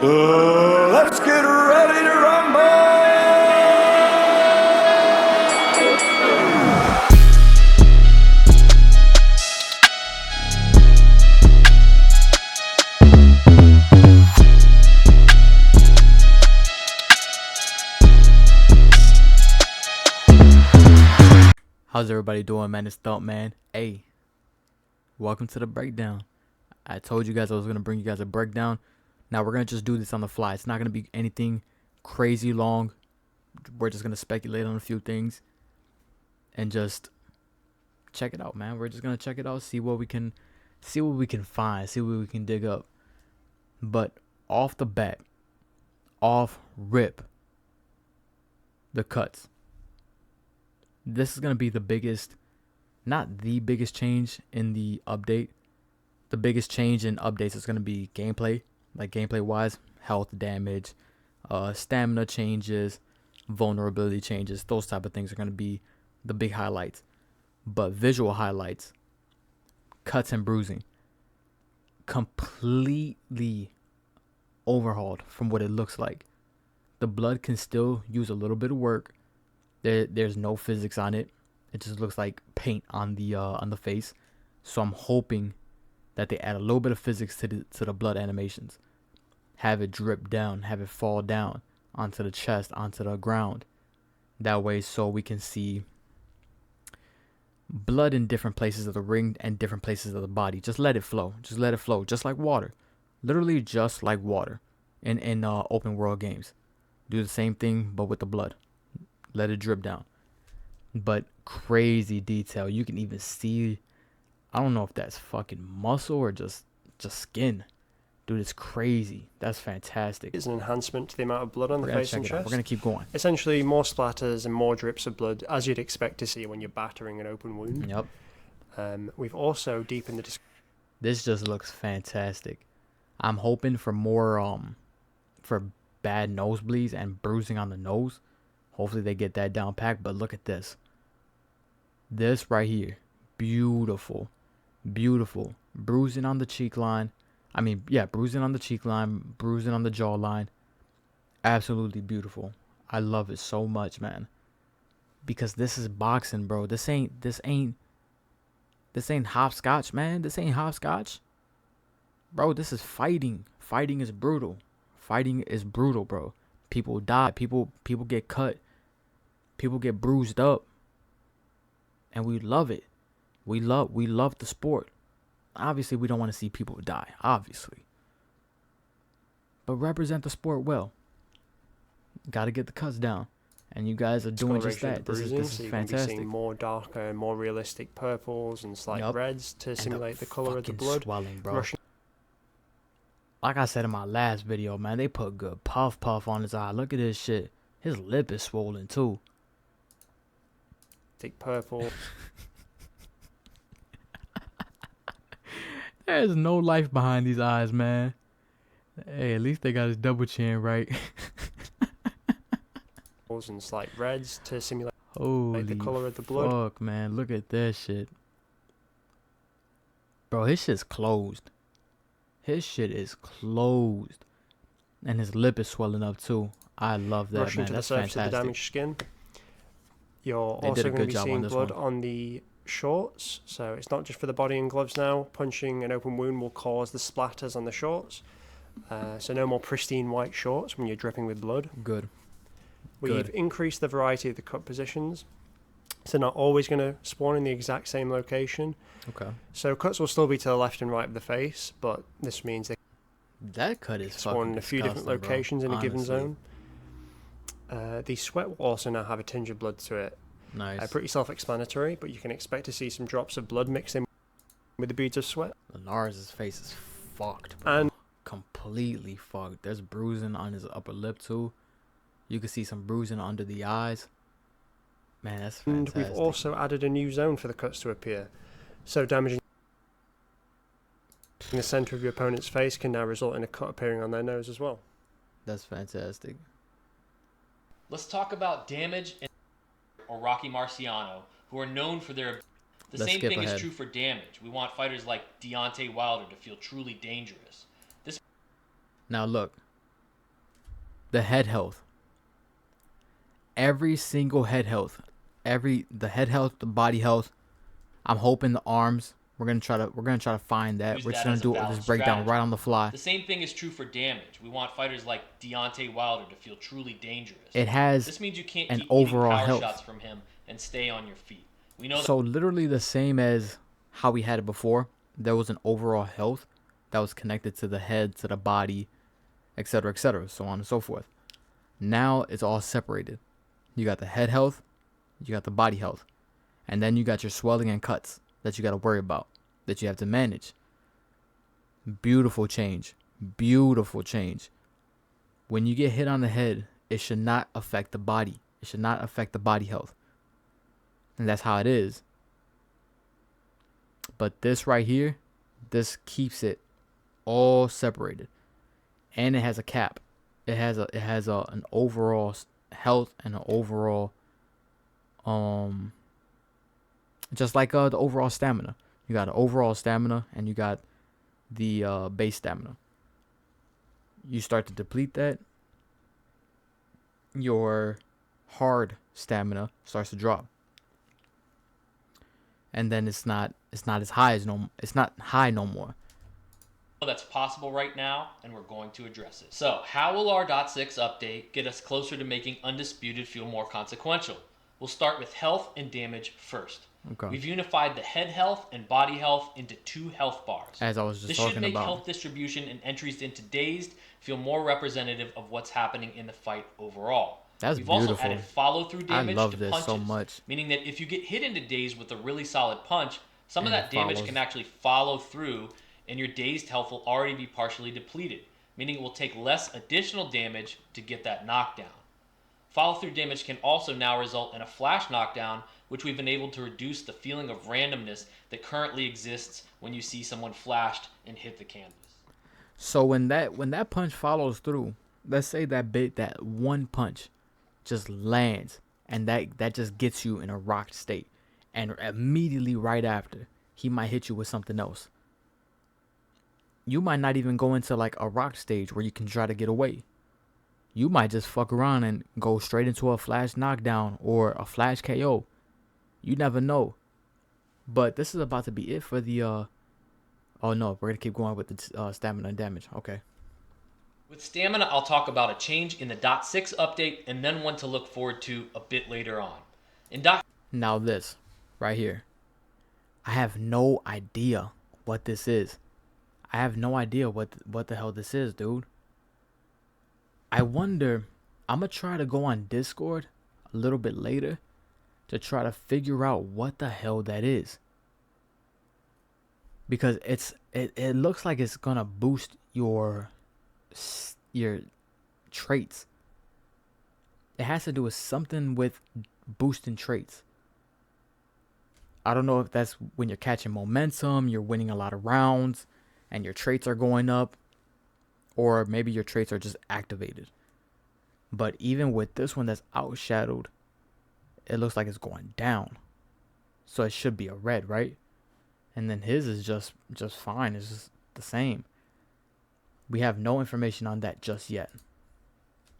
Let's get ready to rumble! How's everybody doing, man? It's Thumpman. Hey, welcome to the breakdown. I told you guys I was going to bring you guys a breakdown. Now, we're going to just do this on the fly. It's not going to be anything crazy long. We're just going to speculate on a few things and just check it out, man. We're just going to check it out, see what we can find, see what we can dig up. But off the bat, off rip, the cuts. This is going to be the biggest, not the biggest change in the update. The biggest change in updates is going to be gameplay, like gameplay wise, health damage, stamina changes, vulnerability changes. Those type of things are going to be the big highlights. But visual highlights, cuts and bruising, completely overhauled from what it looks like. The blood can still use a little bit of work. There's no physics on it. It just looks like paint on the face. So I'm hoping that they add a little bit of physics to the blood animations. Have it drip down, have it fall down onto the chest, onto the ground. That way, so we can see blood in different places of the ring and different places of the body. Just let it flow. Just let it flow, just like water. Literally, just like water. In open world games, do the same thing but with the blood. Let it drip down. But crazy detail. You can even see, I don't know if that's fucking muscle or just skin. Dude, it's crazy. That's fantastic. It's an enhancement to the amount of blood on the face and chest. We're going to keep going. Essentially, more splatters and more drips of blood, as you'd expect to see when you're battering an open wound. Yep. We've also deepened the... This just looks fantastic. I'm hoping for more, for bad nosebleeds and bruising on the nose. Hopefully they get that down packed. But look at this. This right here. Beautiful. Beautiful. Bruising on the cheek line. I mean, yeah, bruising on the cheek line. Bruising on the jawline. Absolutely beautiful. I love it so much, man. Because this is boxing, bro. This ain't hopscotch, man. This ain't hopscotch. Bro, this is fighting. Fighting is brutal. Fighting is brutal, bro. People die. People get cut. People get bruised up. And we love it. We love the sport. Obviously, we don't want to see people die. Obviously. But represent the sport well. Got to get the cuts down. And you guys are doing just that. This is so you fantastic. Can be seeing more darker, more realistic purples and slight reds to simulate the color of the blood. Swelling, bro. Like I said in my last video, man, they put good puff on his eye. Look at this shit. His lip is swollen too. Thick purple. There's no life behind these eyes, man. Hey, at least they got his double chin right. And slight reds to simulate the color of the blood. Fuck, man. Look at that shit. Bro, his shit's closed. His shit is closed. And his lip is swelling up too. I love that, Rushing man. to That's the surface fantastic. of the damaged skin. You're They also did a going good to be job seeing on this blood one. on the shorts. So it's not just for the body and gloves now. Punching an open wound will cause the splatters on the shorts. So no more pristine white shorts when you're dripping with blood. Good. We've increased the variety of the cut positions. So not always going to spawn in the exact same location. Okay. So cuts will still be to the left and right of the face, but this means they That cut is spawn in a few different locations in a given zone. The sweat will also now have a tinge of blood to it. Nice. Pretty self-explanatory, but you can expect to see some drops of blood mixed in with the beads of sweat. Lars' face is fucked, bro. And completely fucked. There's bruising on his upper lip too. You can see some bruising under the eyes. Man, that's fantastic. And we've also added a new zone for the cuts to appear. So damaging the center of your opponent's face can now result in a cut appearing on their nose as well. That's fantastic. Let's talk about Damage or Rocky Marciano, who are known for their... The same thing is true for Damage. We want fighters like Deontay Wilder to feel truly dangerous. Now look, the head health. Every single head health. The head health, the body health. I'm hoping the arms. We're gonna try to find that. Use We're just that gonna as a do valid this breakdown strategy. right on the fly. The same thing is true for damage. We want fighters like Deontay Wilder to feel truly dangerous. It has This means you can't an keep eating overall power health. shots from him and stay on your feet. We know So literally the same as how we had it before. There was an overall health that was connected to the head, to the body, etc., so on and so forth. Now it's all separated. You got the head health, you got the body health, and then you got your swelling and cuts that you got to worry about, that you have to manage. Beautiful change. Beautiful change. When you get hit on the head, it should not affect the body. It should not affect the body health. And that's how it is. But this right here, this keeps it all separated. And it has a cap. It has an overall health and an overall just like the overall stamina. You got an overall stamina and you got the base stamina. You start to deplete that, your hard stamina starts to drop. And then it's not as high as it's not high no more. that's possible right now, and we're going to address it. So, how will our .6 update get us closer to making Undisputed feel more consequential? We'll start with health and damage first. Okay. We've unified the head health and body health into 2 health bars. As I was just this talking should make about. health distribution and entries into dazed feel more representative of what's happening in the fight overall. That's We've beautiful. also added follow-through damage I love to this punches, so much. meaning that if you get hit into dazed with a really solid punch, some And of that damage follows. can actually follow through, and your dazed health will already be partially depleted, meaning it will take less additional damage to get that knockdown. Follow-through damage can also now result in a flash knockdown, which we've been able to reduce the feeling of randomness that currently exists when you see someone flashed and hit the canvas. So when that punch follows through, let's say that one punch just lands and that just gets you in a rocked state, and immediately right after he might hit you with something else. You might not even go into like a rock stage where you can try to get away. You might just fuck around and go straight into a flash knockdown or a flash KO. You never know. But this is about to be it for the oh no, we're gonna keep going with the stamina and damage. Okay. With stamina, I'll talk about a change in the .6 update and then one to look forward to a bit later on. Now this right here, I have no idea what this is. I have no idea what the hell this is, dude. I wonder, I'm gonna try to go on Discord a little bit later to try to figure out what the hell that is. Because it looks like it's gonna boost your traits. It has to do with something with boosting traits. I don't know if that's when you're catching momentum, you're winning a lot of rounds, and your traits are going up, or maybe your traits are just activated. But even with this one that's outshadowed, it looks like it's going down. So it should be a red, right? And then his is just fine. It's just the same. We have no information on that just yet.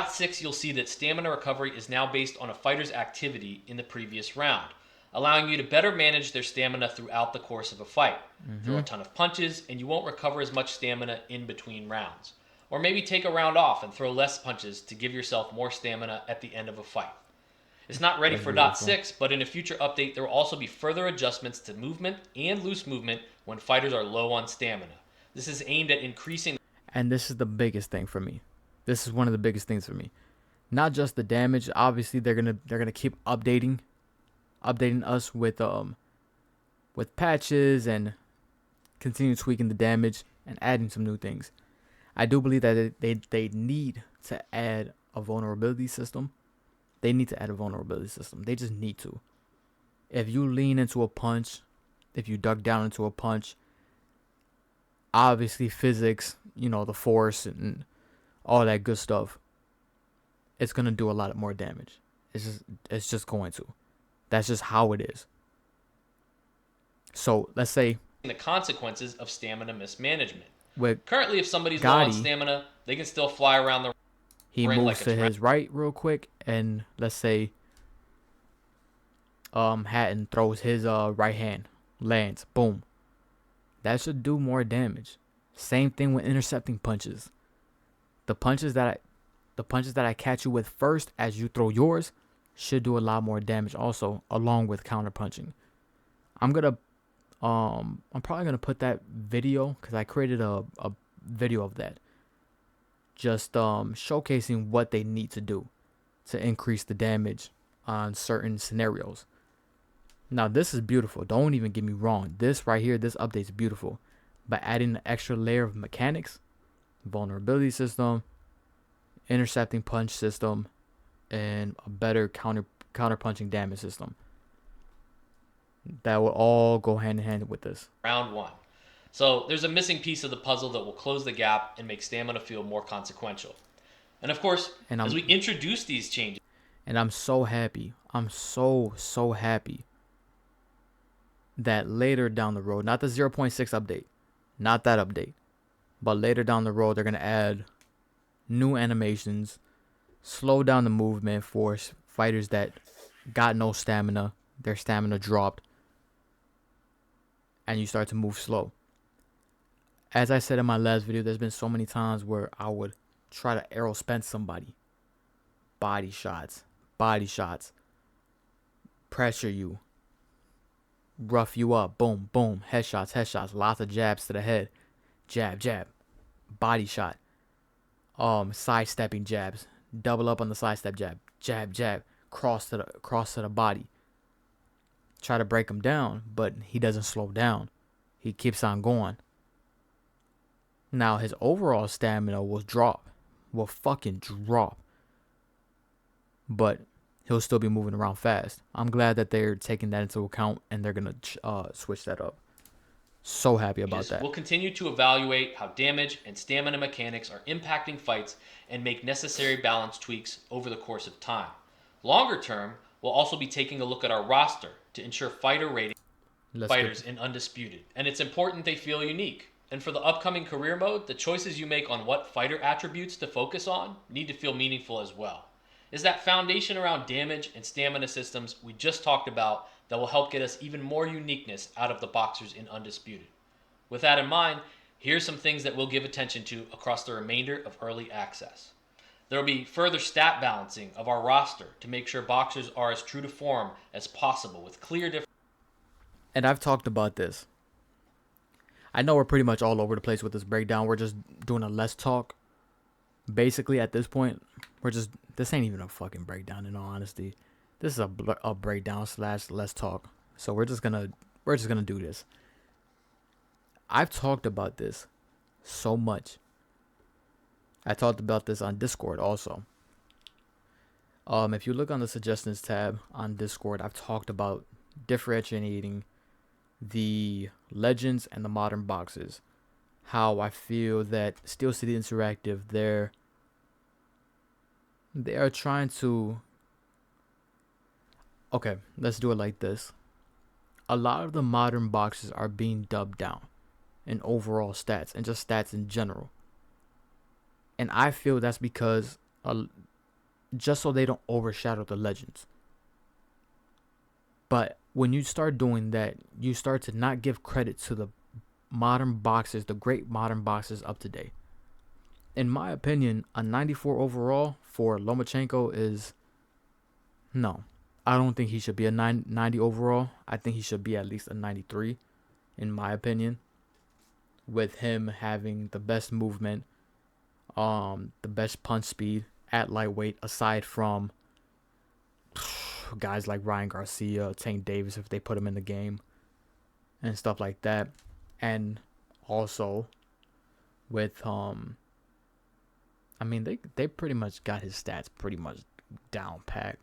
.6, you'll see that stamina recovery is now based on a fighter's activity in the previous round, allowing you to better manage their stamina throughout the course of a fight. Throw a ton of punches, and you won't recover as much stamina in between rounds. Or maybe take a round off and throw less punches to give yourself more stamina at the end of a fight. It's not ready for .6, but in a future update, there will also be further adjustments to movement and loose movement when fighters are low on stamina. This is aimed at increasing... And this is the biggest thing for me. This is one of the biggest things for me. Not just the damage. Obviously, they're gonna keep updating us with patches and continue tweaking the damage and adding some new things. I do believe that they need to add a vulnerability system. They need to add a vulnerability system. They just need to. If you lean into a punch, if you duck down into a punch, obviously physics, the force and all that good stuff, it's going to do a lot more damage. It's just going to. That's just how it is. So let's say the consequences of stamina mismanagement. with Currently, if somebody's low on stamina, they can still fly around the... he Bring moves like a to his right real quick, and let's say Hatton throws his right hand, lands, boom. That should do more damage. Same thing with intercepting punches. The punches that I catch you with first as you throw yours should do a lot more damage also, along with counter punching. I'm probably gonna put that video, because I created a video of that, just showcasing what they need to do to increase the damage on certain scenarios. Now this is beautiful, don't even get me wrong, this right here, this update is beautiful, but adding an extra layer of mechanics, vulnerability system, intercepting punch system, and a better counter punching damage system, that will all go hand in hand with this. round 1. So there's a missing piece of the puzzle that will close the gap and make stamina feel more consequential. And of course, as we introduce these changes, and I'm so happy, I'm so happy that later down the road, not the 0.6 update, not that update, but later down the road, they're going to add new animations, slow down the movement for fighters that got no stamina, their stamina dropped, and you start to move slow. As I said in my last video, there's been so many times where I would try to arrow spend somebody. Body shots, pressure you, rough you up, boom, boom, headshots, lots of jabs to the head, jab, body shot, sidestepping jabs, double up on the sidestep jab, cross to the body. Try to break him down, but he doesn't slow down. He keeps on going. Now his overall stamina will fucking drop. But he'll still be moving around fast. I'm glad that they're taking that into account and they're going to switch that up. So happy about that. We'll continue to evaluate how damage and stamina mechanics are impacting fights and make necessary balance tweaks over the course of time. Longer term, we'll also be taking a look at our roster to ensure fighter rating fighters in Undisputed. And it's important they feel unique. And for the upcoming career mode, the choices you make on what fighter attributes to focus on need to feel meaningful as well. Is that foundation around damage and stamina systems we just talked about that will help get us even more uniqueness out of the boxers in Undisputed. With that in mind, here's some things that we'll give attention to across the remainder of early access. There will be further stat balancing of our roster to make sure boxers are as true to form as possible with clear differences. And I've talked about this. I know we're pretty much all over the place with this breakdown. We're just doing a let's talk. Basically, at this point, this ain't even a fucking breakdown, in all honesty. This is a breakdown / let's talk. So we're just gonna do this. I've talked about this so much. I talked about this on Discord also. If you look on the suggestions tab on Discord, I've talked about differentiating the legends and the modern boxes. How I feel that Steel City Interactive, they are trying to... Okay, let's do it like this. A lot of the modern boxes are being dubbed down in overall stats and just stats in general. And I feel that's because just so they don't overshadow the legends. But when you start doing that, you start to not give credit to the modern boxers, the great modern boxers up to date. In my opinion, a 94 overall for Lomachenko is... No. I don't think he should be a 90 overall. I think he should be at least a 93, in my opinion. With him having the best movement, the best punch speed at lightweight, aside from guys like Ryan Garcia, Tank Davis, if they put him in the game, and stuff like that. And also with I mean, they pretty much got his stats pretty much down packed.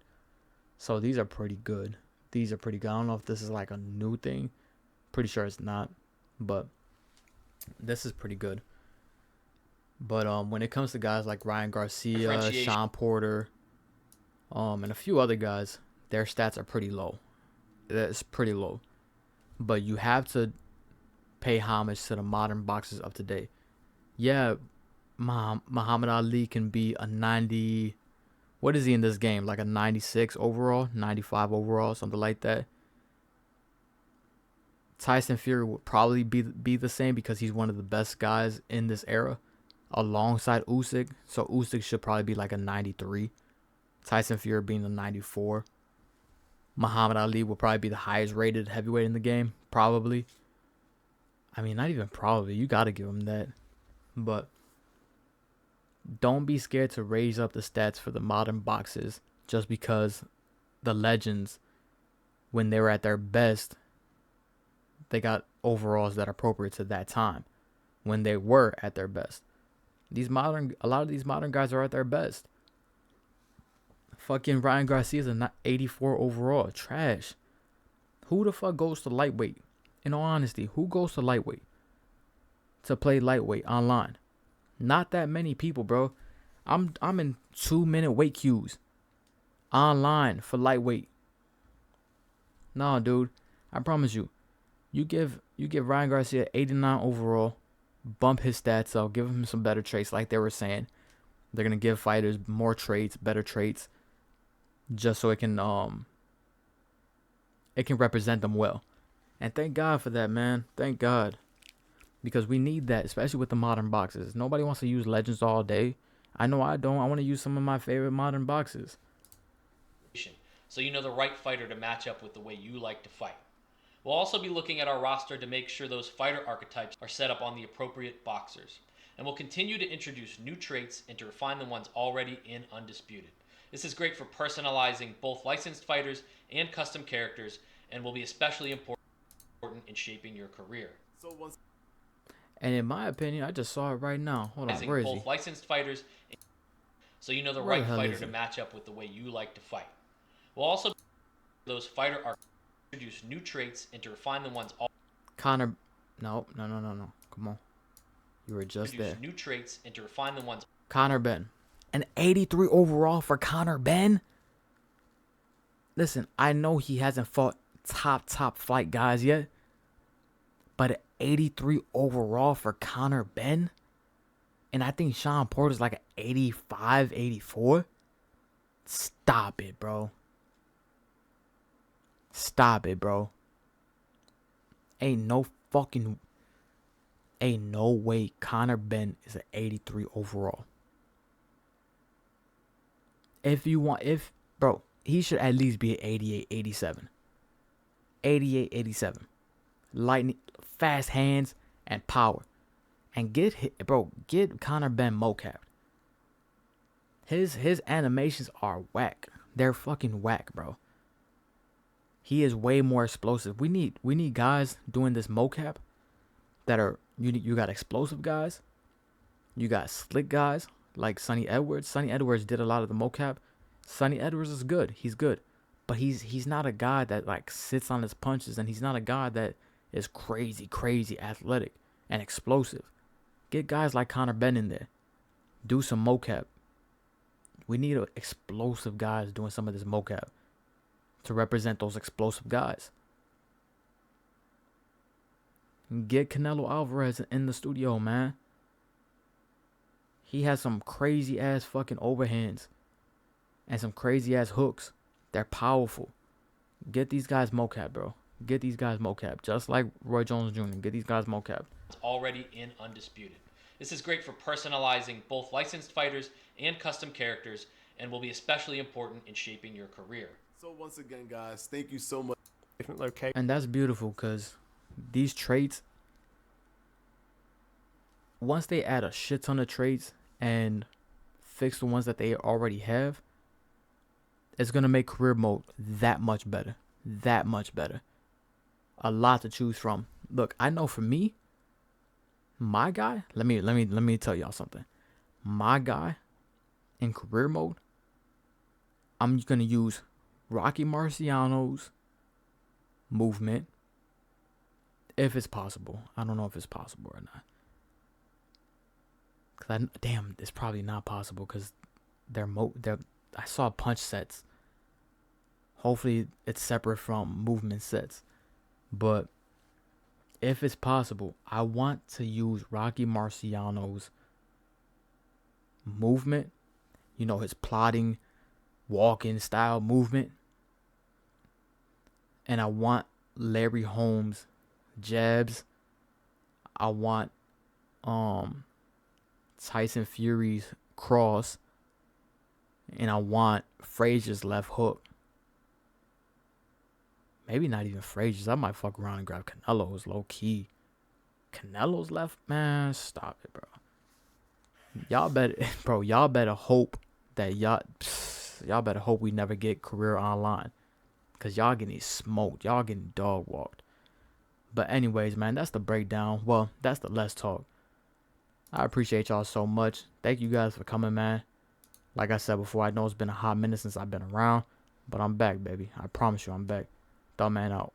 So these are pretty good. I don't know if this is like a new thing. Pretty sure it's not, but this is pretty good. But when it comes to guys like Ryan Garcia, Sean Porter, and a few other guys, their stats are pretty low. It's pretty low. But you have to pay homage to the modern boxers up to date. Yeah, Muhammad Ali can be a 90. What is he in this game? Like a 96 overall, 95 overall, something like that. Tyson Fury would probably be the same because he's one of the best guys in this era, alongside Usyk. So Usyk should probably be like a 93. Tyson Fury being a 94. Muhammad Ali will probably be the highest rated heavyweight in the game, probably. I mean, not even probably. You got to give him that. But don't be scared to raise up the stats for the modern boxers just because the legends, when they were at their best, they got overalls that are appropriate to that time when they were at their best. A lot of these modern guys are at their best. Fucking Ryan Garcia's a 84 overall. Trash. Who the fuck goes to lightweight? In all honesty, who goes to lightweight to play lightweight online? Not that many people, bro. I'm in 2-minute weight queues online for lightweight. Nah, dude. I promise you. You give Ryan Garcia 89 overall, bump his stats up, give him some better traits like they were saying. They're gonna give fighters more traits, better traits, just so it can represent them well. And thank God for that, man. Thank God. Because we need that, especially with the modern boxers. Nobody wants to use legends all day. I know I don't. I want to use some of my favorite modern boxers. So you know the right fighter to match up with the way you like to fight. We'll also be looking at our roster to make sure those fighter archetypes are set up on the appropriate boxers. And we'll continue to introduce new traits and to refine the ones already in Undisputed. This is great for personalizing both licensed fighters and custom characters, and will be especially important in shaping your career. And in my opinion, I just saw it right now. Hold on, where is he? Both licensed fighters, so you know the Where right the hell fighter is to he? match up with the way you like to fight. We'll also those fighter archetypes, introduce new traits and to refine the ones Connor. No. Come on. You were just there. new traits and to refine the ones. Connor Ben. An 83 overall for Connor Ben? Listen, I know he hasn't fought top flight guys yet. But an 83 overall for Connor Ben? And I think Sean Porter's like an 85, 84? Stop it, bro. Stop it, bro. Ain't no way Connor Ben is an 83 overall. Bro, he should at least be an 88, 87. 88, 87. Lightning, fast hands, and power. And get Connor Ben mocapped. His animations are whack. They're fucking whack, bro. He is way more explosive. We need guys doing this mocap that are you got explosive guys. You got slick guys like Sonny Edwards. Sonny Edwards did a lot of the mocap. Sonny Edwards is good. He's good. But he's not a guy that like sits on his punches, and he's not a guy that is crazy athletic and explosive. Get guys like Connor Ben in there. Do some mocap. We need explosive guys doing some of this mocap to represent those explosive guys. Get Canelo Alvarez in the studio, man. He has some crazy ass fucking overhands and some crazy ass hooks. They're powerful. Get these guys mocap, bro. Get these guys mocap. Just like Roy Jones Jr. Get these guys mocap. Already in Undisputed. This is great for personalizing both licensed fighters and custom characters, and will be especially important in shaping your career. So once again, guys, thank you so much. Different location. And that's beautiful because these traits, once they add a shit ton of traits and fix the ones that they already have, it's going to make career mode that much better. That much better. A lot to choose from. Look, I know for me, my guy, let me tell y'all something. My guy in career mode, I'm going to use Rocky Marciano's movement, if it's possible. I don't know if it's possible or not. Damn, it's probably not possible because I saw punch sets. Hopefully it's separate from movement sets. But if it's possible, I want to use Rocky Marciano's movement, you know, his plotting, walking style movement. And I want Larry Holmes jabs. I want Tyson Fury's cross. And I want Frazier's left hook. Maybe not even Frazier's. I might fuck around and grab Canelo's low key. Canelo's left, man, stop it, bro. Y'all better hope that y'all better hope we never get career online. Cause y'all getting smoked. Y'all getting dog walked. But anyways, man, that's the breakdown. Well, that's the Let's Talk. I appreciate y'all so much. Thank you guys for coming, man. Like I said before, I know it's been a hot minute since I've been around. But I'm back, baby. I promise you I'm back. Thumpman out.